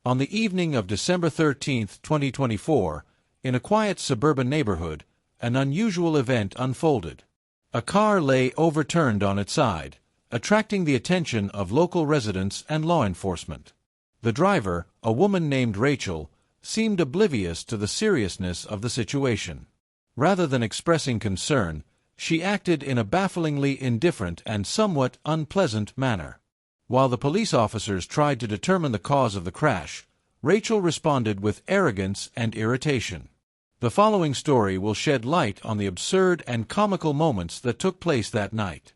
On the evening of December 13, 2024, in a quiet suburban neighborhood, an unusual event unfolded. A car lay overturned on its side, attracting the attention of local residents and law enforcement. The driver, a woman named Rachel, seemed oblivious to the seriousness of the situation. Rather than expressing concern, she acted in a bafflingly indifferent and somewhat unpleasant manner. While the police officers tried to determine the cause of the crash, Rachel responded with arrogance and irritation. The following story will shed light on the absurd and comical moments that took place that night.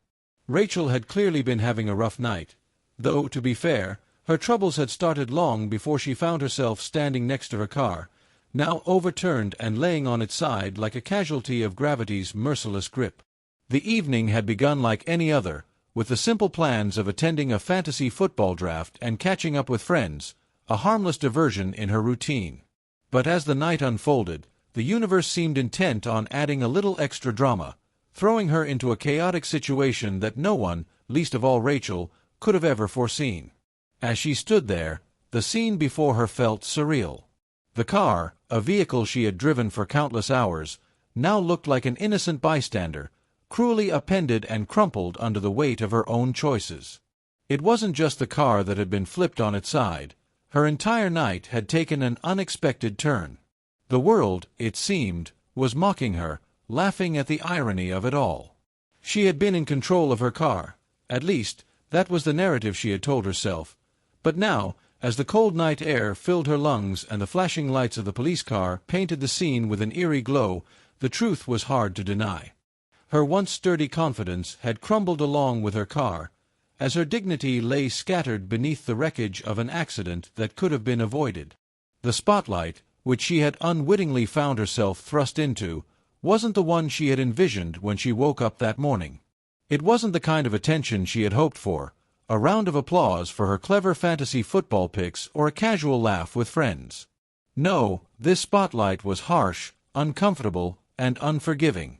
Rachel had clearly been having a rough night, though, to be fair, her troubles had started long before she found herself standing next to her car, now overturned and laying on its side like a casualty of gravity's merciless grip. The evening had begun like any other, with the simple plans of attending a fantasy football draft and catching up with friends, a harmless diversion in her routine. But as the night unfolded, the universe seemed intent on adding a little extra drama, throwing her into a chaotic situation that no one, least of all Rachel, could have ever foreseen. As she stood there, the scene before her felt surreal. The car, a vehicle she had driven for countless hours, now looked like an innocent bystander, cruelly upended and crumpled under the weight of her own choices. It wasn't just the car that had been flipped on its side. Her entire night had taken an unexpected turn. The world, it seemed, was mocking her, laughing at the irony of it all. She had been in control of her car. At least, that was the narrative she had told herself. But now, as the cold night air filled her lungs and the flashing lights of the police car painted the scene with an eerie glow, the truth was hard to deny. Her once sturdy confidence had crumbled along with her car, as her dignity lay scattered beneath the wreckage of an accident that could have been avoided. The spotlight, which she had unwittingly found herself thrust into, wasn't the one she had envisioned when she woke up that morning. It wasn't the kind of attention she had hoped for, a round of applause for her clever fantasy football picks or a casual laugh with friends. No, this spotlight was harsh, uncomfortable, and unforgiving.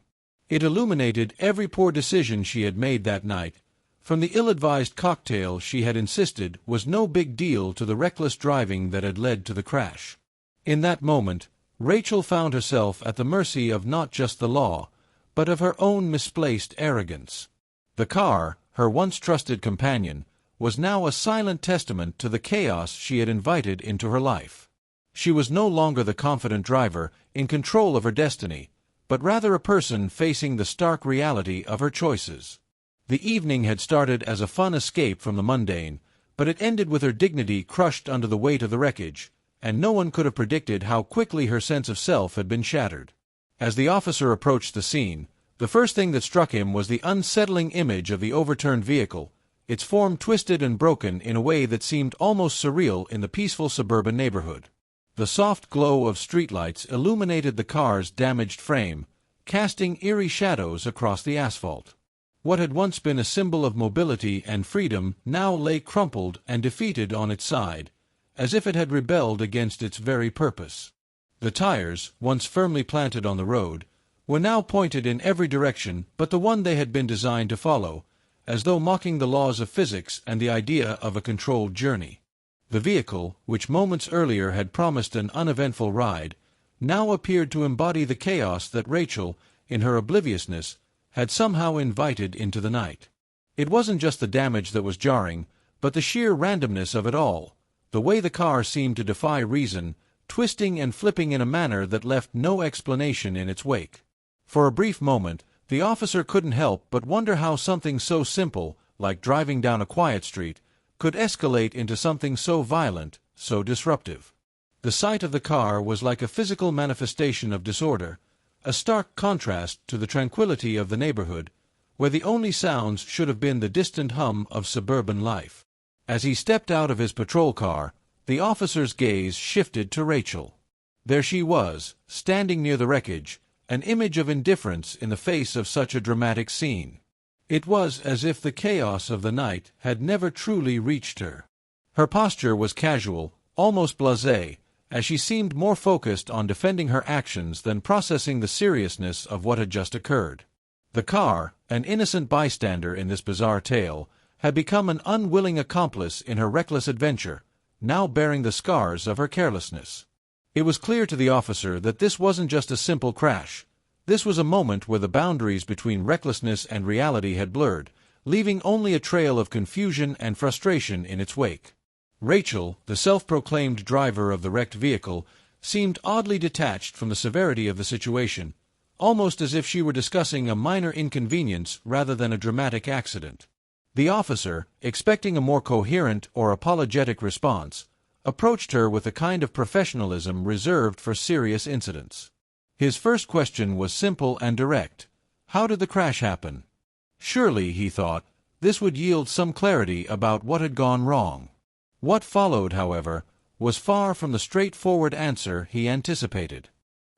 It illuminated every poor decision she had made that night, from the ill-advised cocktail she had insisted was no big deal to the reckless driving that had led to the crash. In that moment, Rachel found herself at the mercy of not just the law, but of her own misplaced arrogance. The car, her once trusted companion, was now a silent testament to the chaos she had invited into her life. She was no longer the confident driver, in control of her destiny, but rather a person facing the stark reality of her choices. The evening had started as a fun escape from the mundane, but it ended with her dignity crushed under the weight of the wreckage, and no one could have predicted how quickly her sense of self had been shattered. As the officer approached the scene, the first thing that struck him was the unsettling image of the overturned vehicle, its form twisted and broken in a way that seemed almost surreal in the peaceful suburban neighborhood. The soft glow of streetlights illuminated the car's damaged frame, casting eerie shadows across the asphalt. What had once been a symbol of mobility and freedom now lay crumpled and defeated on its side, as if it had rebelled against its very purpose. The tires, once firmly planted on the road, were now pointed in every direction but the one they had been designed to follow, as though mocking the laws of physics and the idea of a controlled journey. The vehicle, which moments earlier had promised an uneventful ride, now appeared to embody the chaos that Rachel, in her obliviousness, had somehow invited into the night. It wasn't just the damage that was jarring, but the sheer randomness of it all, the way the car seemed to defy reason, twisting and flipping in a manner that left no explanation in its wake. For a brief moment, the officer couldn't help but wonder how something so simple, like driving down a quiet street, could escalate into something so violent, so disruptive. The sight of the car was like a physical manifestation of disorder, a stark contrast to the tranquility of the neighborhood, where the only sounds should have been the distant hum of suburban life. As he stepped out of his patrol car, the officer's gaze shifted to Rachel. There she was, standing near the wreckage, an image of indifference in the face of such a dramatic scene. It was as if the chaos of the night had never truly reached her. Her posture was casual, almost blasé, as she seemed more focused on defending her actions than processing the seriousness of what had just occurred. The car, an innocent bystander in this bizarre tale, had become an unwilling accomplice in her reckless adventure, now bearing the scars of her carelessness. It was clear to the officer that this wasn't just a simple crash. This was a moment where the boundaries between recklessness and reality had blurred, leaving only a trail of confusion and frustration in its wake. Rachel, the self-proclaimed driver of the wrecked vehicle, seemed oddly detached from the severity of the situation, almost as if she were discussing a minor inconvenience rather than a dramatic accident. The officer, expecting a more coherent or apologetic response, approached her with a kind of professionalism reserved for serious incidents. His first question was simple and direct. How did the crash happen? Surely, he thought, this would yield some clarity about what had gone wrong. What followed, however, was far from the straightforward answer he anticipated.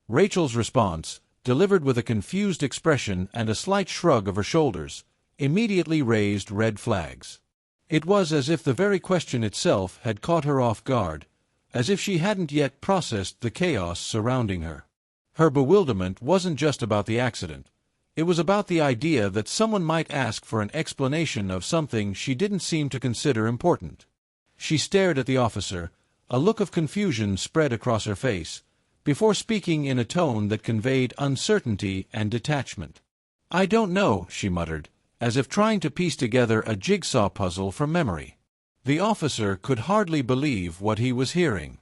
Rachel's response, delivered with a confused expression and a slight shrug of her shoulders, immediately raised red flags. It was as if the very question itself had caught her off guard, as if she hadn't yet processed the chaos surrounding her. Her bewilderment wasn't just about the accident. It was about the idea that someone might ask for an explanation of something she didn't seem to consider important. She stared at the officer, a look of confusion spread across her face, before speaking in a tone that conveyed uncertainty and detachment. "I don't know," she muttered, as if trying to piece together a jigsaw puzzle from memory. The officer could hardly believe what he was hearing.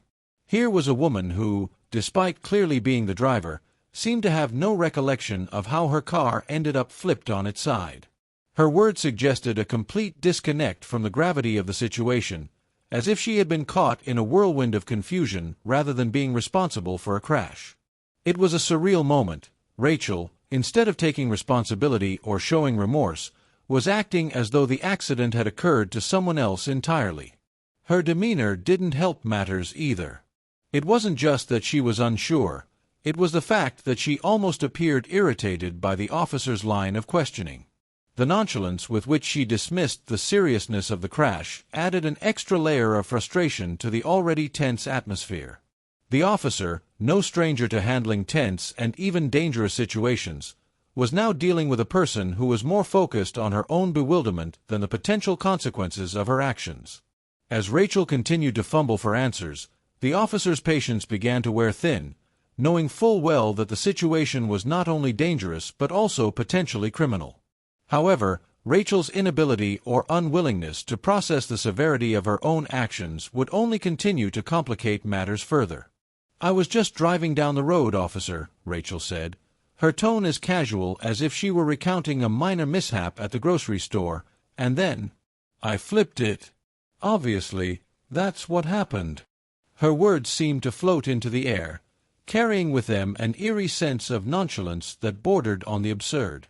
Here was a woman who, despite clearly being the driver, seemed to have no recollection of how her car ended up flipped on its side. Her words suggested a complete disconnect from the gravity of the situation, as if she had been caught in a whirlwind of confusion rather than being responsible for a crash. It was a surreal moment. Rachel, instead of taking responsibility or showing remorse, was acting as though the accident had occurred to someone else entirely. Her demeanor didn't help matters either. It wasn't just that she was unsure. It was the fact that she almost appeared irritated by the officer's line of questioning. The nonchalance with which she dismissed the seriousness of the crash added an extra layer of frustration to the already tense atmosphere. The officer, no stranger to handling tense and even dangerous situations, was now dealing with a person who was more focused on her own bewilderment than the potential consequences of her actions. As Rachel continued to fumble for answers, the officer's patience began to wear thin, knowing full well that the situation was not only dangerous but also potentially criminal. However, Rachel's inability or unwillingness to process the severity of her own actions would only continue to complicate matters further. "I was just driving down the road, officer," Rachel said, her tone as casual as if she were recounting a minor mishap at the grocery store, and then, "I flipped it. Obviously, that's what happened." Her words seemed to float into the air, carrying with them an eerie sense of nonchalance that bordered on the absurd.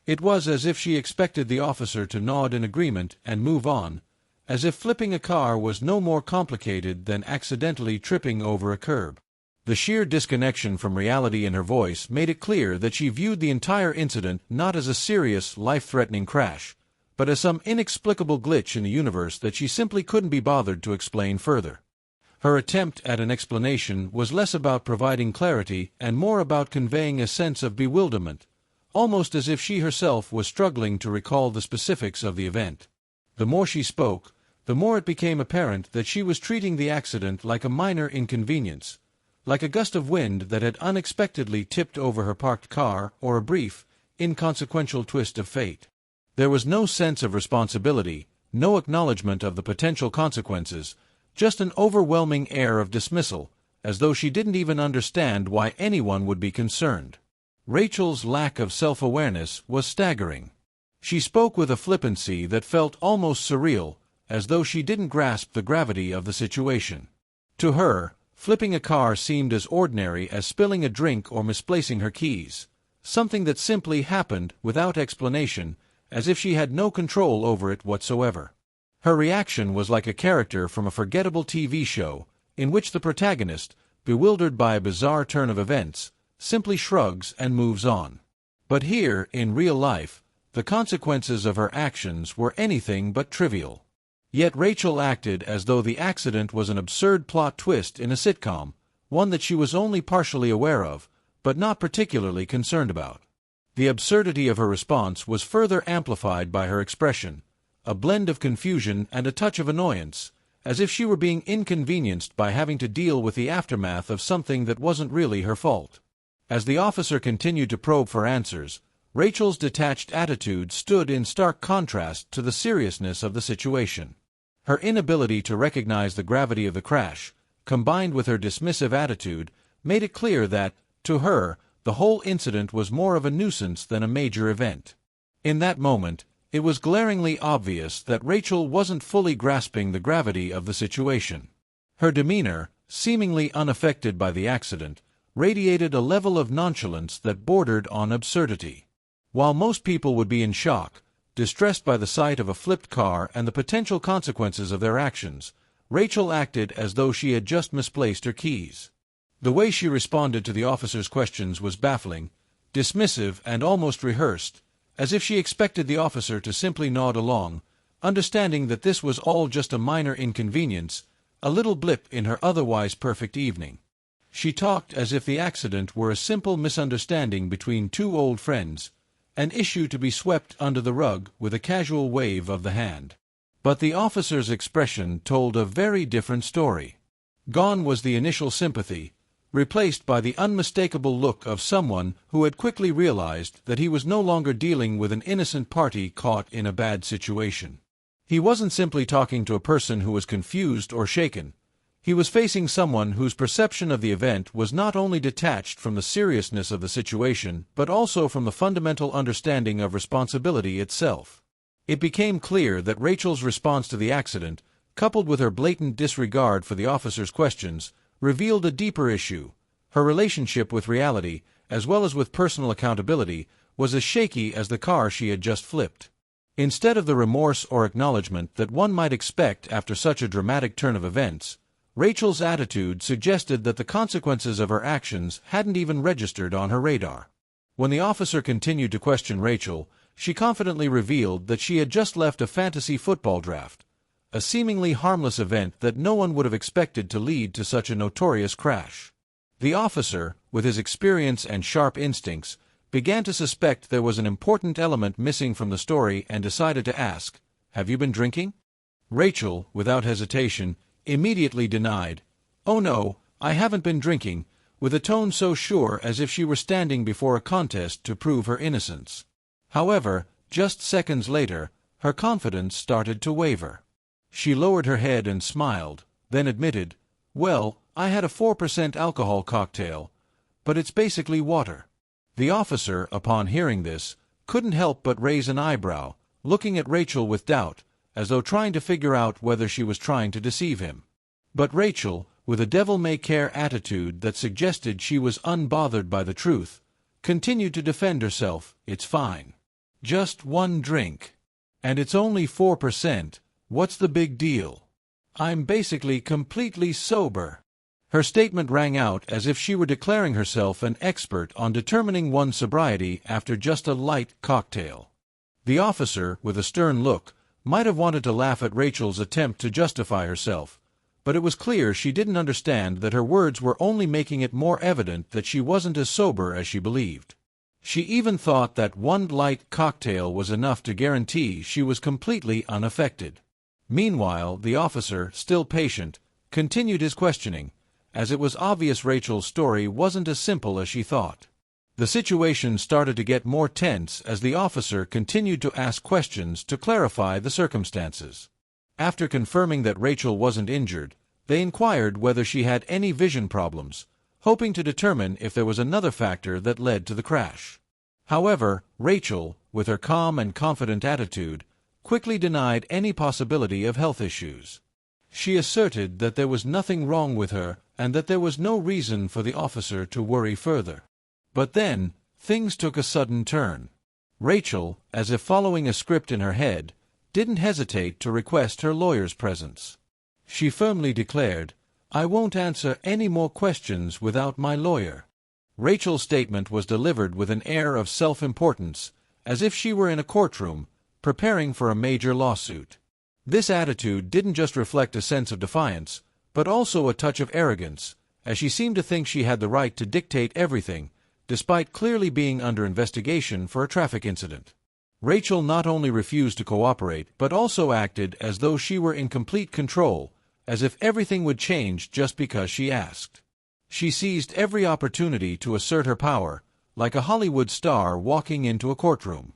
It was as if she expected the officer to nod in agreement and move on, as if flipping a car was no more complicated than accidentally tripping over a curb. The sheer disconnection from reality in her voice made it clear that she viewed the entire incident not as a serious, life-threatening crash, but as some inexplicable glitch in the universe that she simply couldn't be bothered to explain further. Her attempt at an explanation was less about providing clarity and more about conveying a sense of bewilderment, almost as if she herself was struggling to recall the specifics of the event. The more she spoke, the more it became apparent that she was treating the accident like a minor inconvenience, like a gust of wind that had unexpectedly tipped over her parked car or a brief, inconsequential twist of fate. There was no sense of responsibility, no acknowledgement of the potential consequences, just an overwhelming air of dismissal, as though she didn't even understand why anyone would be concerned. Rachel's lack of self-awareness was staggering. She spoke with a flippancy that felt almost surreal, as though she didn't grasp the gravity of the situation. To her, flipping a car seemed as ordinary as spilling a drink or misplacing her keys, something that simply happened without explanation, as if she had no control over it whatsoever. Her reaction was like a character from a forgettable TV show, in which the protagonist, bewildered by a bizarre turn of events, simply shrugs and moves on. But here, in real life, the consequences of her actions were anything but trivial. Yet Rachel acted as though the accident was an absurd plot twist in a sitcom, one that she was only partially aware of, but not particularly concerned about. The absurdity of her response was further amplified by her expression, a blend of confusion and a touch of annoyance, as if she were being inconvenienced by having to deal with the aftermath of something that wasn't really her fault. As the officer continued to probe for answers, Rachel's detached attitude stood in stark contrast to the seriousness of the situation. Her inability to recognize the gravity of the crash, combined with her dismissive attitude, made it clear that, to her, the whole incident was more of a nuisance than a major event. In that moment, it was glaringly obvious that Rachel wasn't fully grasping the gravity of the situation. Her demeanor, seemingly unaffected by the accident, radiated a level of nonchalance that bordered on absurdity. While most people would be in shock, distressed by the sight of a flipped car and the potential consequences of their actions, Rachel acted as though she had just misplaced her keys. The way she responded to the officer's questions was baffling, dismissive, and almost rehearsed, as if she expected the officer to simply nod along, understanding that this was all just a minor inconvenience, a little blip in her otherwise perfect evening. She talked as if the accident were a simple misunderstanding between two old friends, an issue to be swept under the rug with a casual wave of the hand. But the officer's expression told a very different story. Gone was the initial sympathy, replaced by the unmistakable look of someone who had quickly realized that he was no longer dealing with an innocent party caught in a bad situation. He wasn't simply talking to a person who was confused or shaken. He was facing someone whose perception of the event was not only detached from the seriousness of the situation, but also from the fundamental understanding of responsibility itself. It became clear that Rachel's response to the accident, coupled with her blatant disregard for the officer's questions, revealed a deeper issue. Her relationship with reality, as well as with personal accountability, was as shaky as the car she had just flipped. Instead of the remorse or acknowledgement that one might expect after such a dramatic turn of events, Rachel's attitude suggested that the consequences of her actions hadn't even registered on her radar. When the officer continued to question Rachel, she confidently revealed that she had just left a fantasy football draft, a seemingly harmless event that no one would have expected to lead to such a notorious crash. The officer, with his experience and sharp instincts, began to suspect there was an important element missing from the story and decided to ask, "Have you been drinking?" Rachel, without hesitation, immediately denied, "Oh no, I haven't been drinking," with a tone so sure as if she were standing before a contest to prove her innocence. However, just seconds later, her confidence started to waver. She lowered her head and smiled, then admitted, "Well, I had a 4% alcohol cocktail, but it's basically water." The officer, upon hearing this, couldn't help but raise an eyebrow, looking at Rachel with doubt, as though trying to figure out whether she was trying to deceive him. But Rachel, with a devil-may-care attitude that suggested she was unbothered by the truth, continued to defend herself. "It's fine. Just one drink. And it's only 4%. What's the big deal? I'm basically completely sober." Her statement rang out as if she were declaring herself an expert on determining one's sobriety after just a light cocktail. The officer, with a stern look, might have wanted to laugh at Rachel's attempt to justify herself, but it was clear she didn't understand that her words were only making it more evident that she wasn't as sober as she believed. She even thought that one light cocktail was enough to guarantee she was completely unaffected. Meanwhile, the officer, still patient, continued his questioning, as it was obvious Rachel's story wasn't as simple as she thought. The situation started to get more tense as the officer continued to ask questions to clarify the circumstances. After confirming that Rachel wasn't injured, they inquired whether she had any vision problems, hoping to determine if there was another factor that led to the crash. However, Rachel, with her calm and confident attitude, quickly denied any possibility of health issues. She asserted that there was nothing wrong with her and that there was no reason for the officer to worry further. But then, things took a sudden turn. Rachel, as if following a script in her head, didn't hesitate to request her lawyer's presence. She firmly declared, "I won't answer any more questions without my lawyer." Rachel's statement was delivered with an air of self-importance, as if she were in a courtroom, preparing for a major lawsuit. This attitude didn't just reflect a sense of defiance, but also a touch of arrogance, as she seemed to think she had the right to dictate everything, despite clearly being under investigation for a traffic incident. Rachel not only refused to cooperate, but also acted as though she were in complete control, as if everything would change just because she asked. She seized every opportunity to assert her power, like a Hollywood star walking into a courtroom.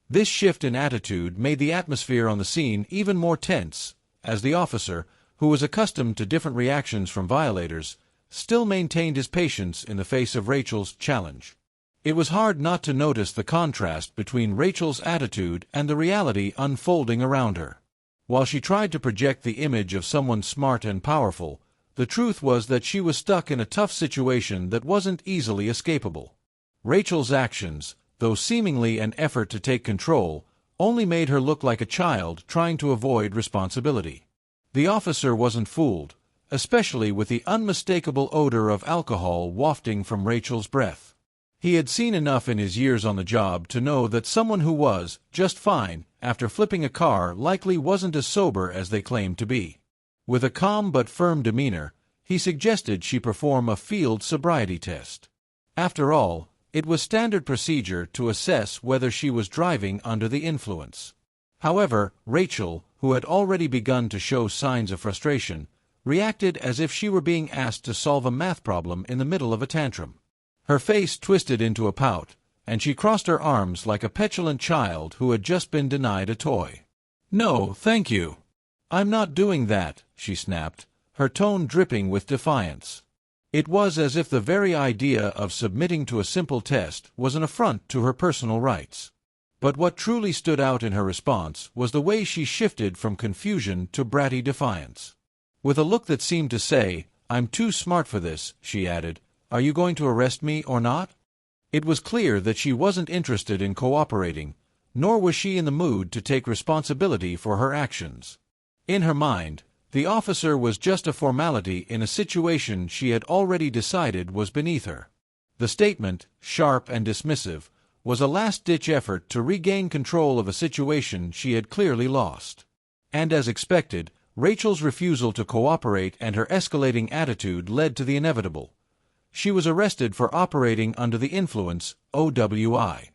This shift in attitude made the atmosphere on the scene even more tense, as the officer, who was accustomed to different reactions from violators, still maintained his patience in the face of Rachel's challenge. It was hard not to notice the contrast between Rachel's attitude and the reality unfolding around her. While she tried to project the image of someone smart and powerful, the truth was that she was stuck in a tough situation that wasn't easily escapable. Rachel's actions, though seemingly an effort to take control, only made her look like a child trying to avoid responsibility. The officer wasn't fooled, especially with the unmistakable odor of alcohol wafting from Rachel's breath. He had seen enough in his years on the job to know that someone who was just fine after flipping a car likely wasn't as sober as they claimed to be. With a calm but firm demeanor, he suggested she perform a field sobriety test. After all, it was standard procedure to assess whether she was driving under the influence. However, Rachel, who had already begun to show signs of frustration, reacted as if she were being asked to solve a math problem in the middle of a tantrum. Her face twisted into a pout, and she crossed her arms like a petulant child who had just been denied a toy. "No, thank you. I'm not doing that," she snapped, her tone dripping with defiance. It was as if the very idea of submitting to a simple test was an affront to her personal rights. But what truly stood out in her response was the way she shifted from confusion to bratty defiance. With a look that seemed to say, "I'm too smart for this," she added, "Are you going to arrest me or not?" It was clear that she wasn't interested in cooperating, nor was she in the mood to take responsibility for her actions. In her mind, the officer was just a formality in a situation she had already decided was beneath her. The statement, sharp and dismissive, was a last-ditch effort to regain control of a situation she had clearly lost. And as expected, Rachel's refusal to cooperate and her escalating attitude led to the inevitable. She was arrested for operating under the influence, OWI.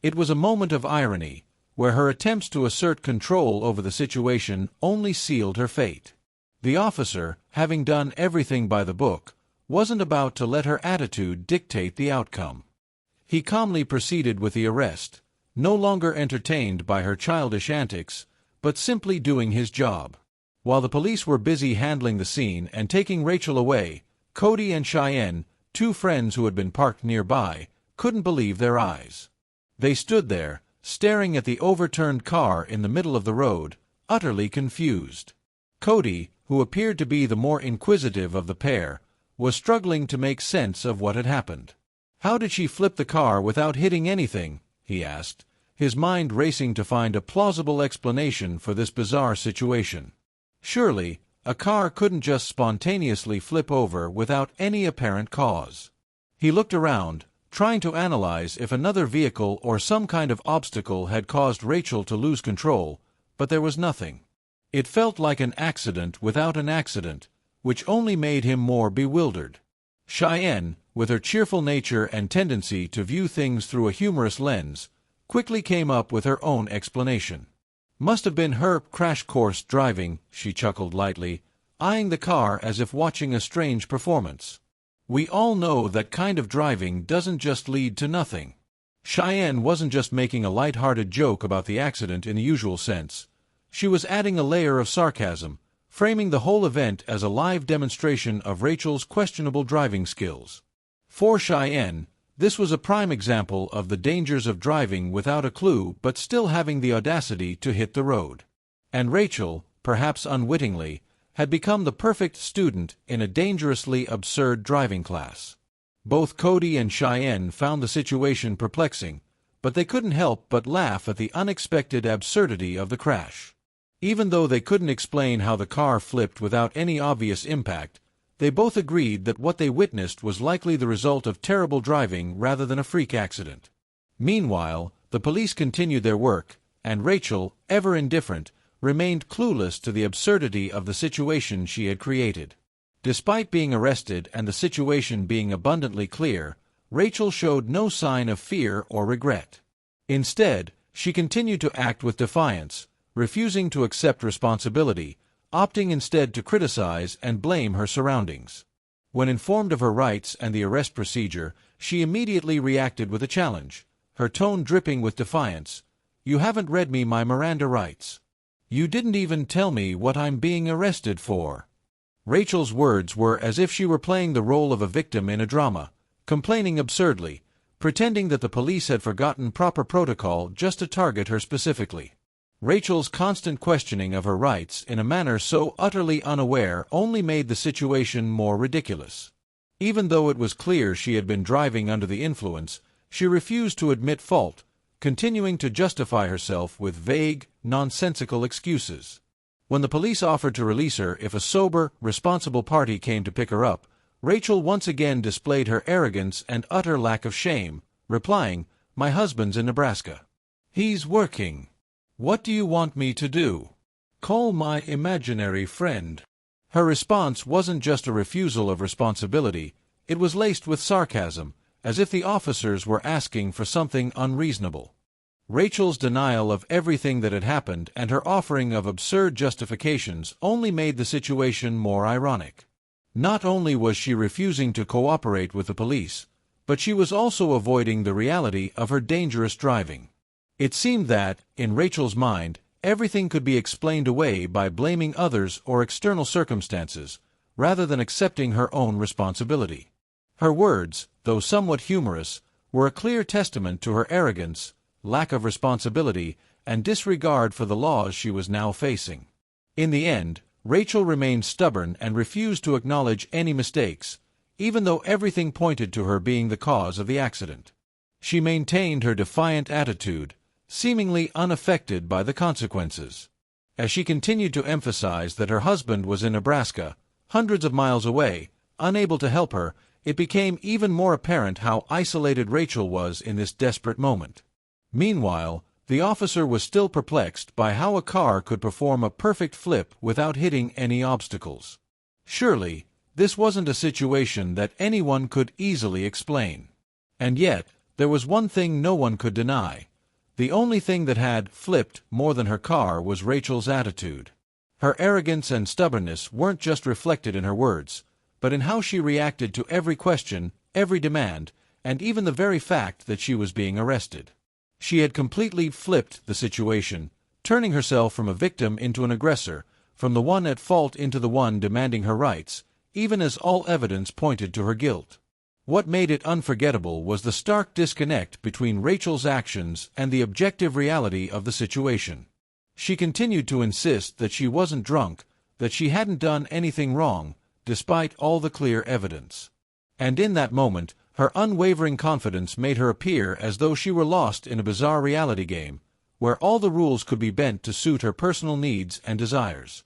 It was a moment of irony, where her attempts to assert control over the situation only sealed her fate. The officer, having done everything by the book, wasn't about to let her attitude dictate the outcome. He calmly proceeded with the arrest, no longer entertained by her childish antics, but simply doing his job. While the police were busy handling the scene and taking Rachel away, Cody and Cheyenne, two friends who had been parked nearby, couldn't believe their eyes. They stood there, staring at the overturned car in the middle of the road, utterly confused. Cody, who appeared to be the more inquisitive of the pair, was struggling to make sense of what had happened. "How did she flip the car without hitting anything?" he asked, his mind racing to find a plausible explanation for this bizarre situation. Surely, a car couldn't just spontaneously flip over without any apparent cause. He looked around, trying to analyze if another vehicle or some kind of obstacle had caused Rachel to lose control, but there was nothing. It felt like an accident without an accident, which only made him more bewildered. Cheyenne, with her cheerful nature and tendency to view things through a humorous lens, quickly came up with her own explanation. "Must have been her crash course driving," she chuckled lightly, eyeing the car as if watching a strange performance. "We all know that kind of driving doesn't just lead to nothing." Cheyenne wasn't just making a light-hearted joke about the accident in the usual sense. She was adding a layer of sarcasm, framing the whole event as a live demonstration of Rachel's questionable driving skills. For Cheyenne, this was a prime example of the dangers of driving without a clue but still having the audacity to hit the road. And Rachel, perhaps unwittingly, had become the perfect student in a dangerously absurd driving class. Both Cody and Cheyenne found the situation perplexing, but they couldn't help but laugh at the unexpected absurdity of the crash. Even though they couldn't explain how the car flipped without any obvious impact, they both agreed that what they witnessed was likely the result of terrible driving rather than a freak accident. Meanwhile, the police continued their work, and Rachel, ever indifferent, remained clueless to the absurdity of the situation she had created. Despite being arrested and the situation being abundantly clear, Rachel showed no sign of fear or regret. Instead, she continued to act with defiance, refusing to accept responsibility, opting instead to criticize and blame her surroundings. When informed of her rights and the arrest procedure, she immediately reacted with a challenge, her tone dripping with defiance. "You haven't read me my Miranda rights. You didn't even tell me what I'm being arrested for." Rachel's words were as if she were playing the role of a victim in a drama, complaining absurdly, pretending that the police had forgotten proper protocol just to target her specifically. Rachel's constant questioning of her rights in a manner so utterly unaware only made the situation more ridiculous. Even though it was clear she had been driving under the influence, she refused to admit fault, continuing to justify herself with vague, nonsensical excuses. When the police offered to release her if a sober, responsible party came to pick her up, Rachel once again displayed her arrogance and utter lack of shame, replying, "My husband's in Nebraska. He's working. What do you want me to do? Call my imaginary friend." Her response wasn't just a refusal of responsibility, it was laced with sarcasm, as if the officers were asking for something unreasonable. Rachel's denial of everything that had happened and her offering of absurd justifications only made the situation more ironic. Not only was she refusing to cooperate with the police, but she was also avoiding the reality of her dangerous driving. It seemed that, in Rachel's mind, everything could be explained away by blaming others or external circumstances, rather than accepting her own responsibility. Her words, though somewhat humorous, were a clear testament to her arrogance, lack of responsibility, and disregard for the laws she was now facing. In the end, Rachel remained stubborn and refused to acknowledge any mistakes, even though everything pointed to her being the cause of the accident. She maintained her defiant attitude, seemingly unaffected by the consequences. As she continued to emphasize that her husband was in Nebraska, hundreds of miles away, unable to help her, it became even more apparent how isolated Rachel was in this desperate moment. Meanwhile, the officer was still perplexed by how a car could perform a perfect flip without hitting any obstacles. Surely, this wasn't a situation that anyone could easily explain. And yet, there was one thing no one could deny. The only thing that had flipped more than her car was Rachel's attitude. Her arrogance and stubbornness weren't just reflected in her words, but in how she reacted to every question, every demand, and even the very fact that she was being arrested. She had completely flipped the situation, turning herself from a victim into an aggressor, from the one at fault into the one demanding her rights, even as all evidence pointed to her guilt. What made it unforgettable was the stark disconnect between Rachel's actions and the objective reality of the situation. She continued to insist that she wasn't drunk, that she hadn't done anything wrong, despite all the clear evidence. And in that moment, her unwavering confidence made her appear as though she were lost in a bizarre reality game, where all the rules could be bent to suit her personal needs and desires.